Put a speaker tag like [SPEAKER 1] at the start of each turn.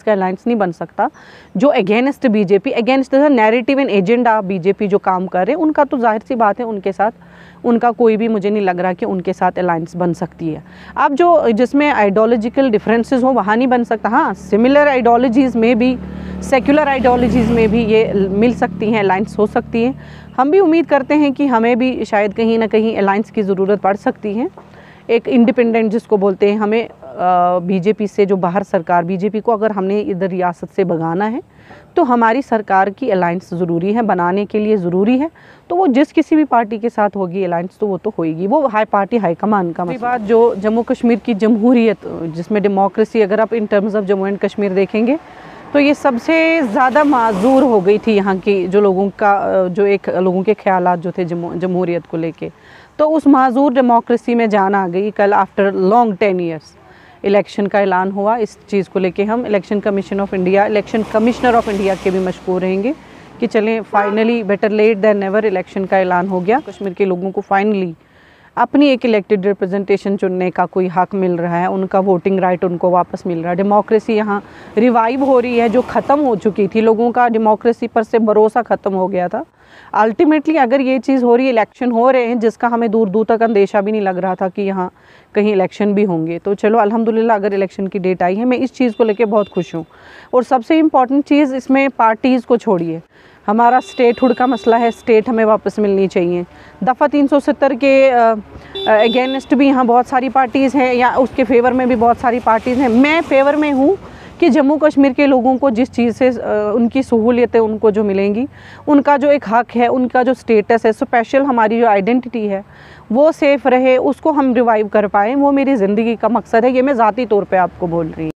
[SPEAKER 1] का अलायंस नहीं बन सकता। जो against BJP, against the narrative and agenda BJP जो काम कर रहे हैं, उनका तो जाहिर सी बात है उनके साथ उनका कोई भी मुझे नहीं लग रहा कि उनके साथ अलायंस बन सकती है। अब जो जिसमें आइडियोलॉजिकल डिफरेंसेस हो वहाँ नहीं बन सकता। हाँ, सिमिलर आइडियोलॉजीज़ में भी, सेक्युलर आइडियोलॉजीज़ में भी ये मिल सकती हैं, अलायंस हो सकती है। हम भी उम्मीद करते हैं कि हमें भी शायद कहीं ना कहीं अलायंस की ज़रूरत पड़ सकती है। एक इंडिपेंडेंट जिसको बोलते हैं, हमें बीजेपी से जो बाहर सरकार, बीजेपी को अगर हमने इधर रियासत से भगाना है तो हमारी सरकार की अलायंस ज़रूरी है, बनाने के लिए ज़रूरी है। तो वो जिस किसी भी पार्टी के साथ होगी अलायंस तो वो तो होएगी, वो पार्टी हाईकमान का मसला। बात जो जम्मू कश्मीर की जमहूरियत, जिसमें डेमोक्रेसी, अगर आप in terms of Jammu and Kashmir देखेंगे तो ये सबसे ज़्यादा माजूर हो गई थी यहाँ की जो लोगों का, जो एक लोगों के ख्यालात जो थे जमहूरियत को लेके। तो उस माजूर डेमोक्रेसी में जान आ गई कल आफ्टर लॉन्ग 10 ईयर्स। इलेक्शन का ऐलान हुआ, इस चीज़ को लेके हम election commission of India, election commissioner of India के भी मशकूर रहेंगे कि चलें finally, better late than never, इलेक्शन का ऐलान हो गया। कश्मीर के लोगों को फाइनली अपनी एक इलेक्टेड रिप्रेजेंटेशन चुनने का कोई हक मिल रहा है, उनका वोटिंग राइट उनको वापस मिल रहा है। डेमोक्रेसी यहाँ रिवाइव हो रही है, जो ख़त्म हो चुकी थी, लोगों का डेमोक्रेसी पर से भरोसा ख़त्म हो गया था। अल्टीमेटली अगर ये चीज़ हो रही है, इलेक्शन हो रहे हैं जिसका हमें दूर दूर तक अंदेशा भी नहीं लग रहा था कि यहाँ कहीं इलेक्शन भी होंगे, तो चलो अल्हम्दुलिल्लाह अगर इलेक्शन की डेट आई है, मैं इस चीज़ को लेके बहुत खुश हूँ। और सबसे इम्पॉर्टेंट चीज़ इसमें पार्टीज़ को छोड़िए, हमारा स्टेटहुड का मसला है, स्टेट हमें वापस मिलनी चाहिए। दफ़ा 370 के अगेंस्ट भी यहाँ बहुत सारी पार्टीज़ हैं, या उसके फेवर में भी बहुत सारी पार्टीज़ हैं। मैं फेवर में हूँ कि जम्मू कश्मीर के लोगों को जिस चीज़ से उनकी सहूलियतें उनको जो मिलेंगी, उनका जो एक हक है, उनका जो स्टेटस है, स्पेशल हमारी जो आइडेंटिटी है वो सेफ़ रहे, उसको हम रिवाइव कर पाएँ, वो मेरी ज़िंदगी का मकसद है। ये मैं ज़ाती तौर पे आपको बोल रही हूँ।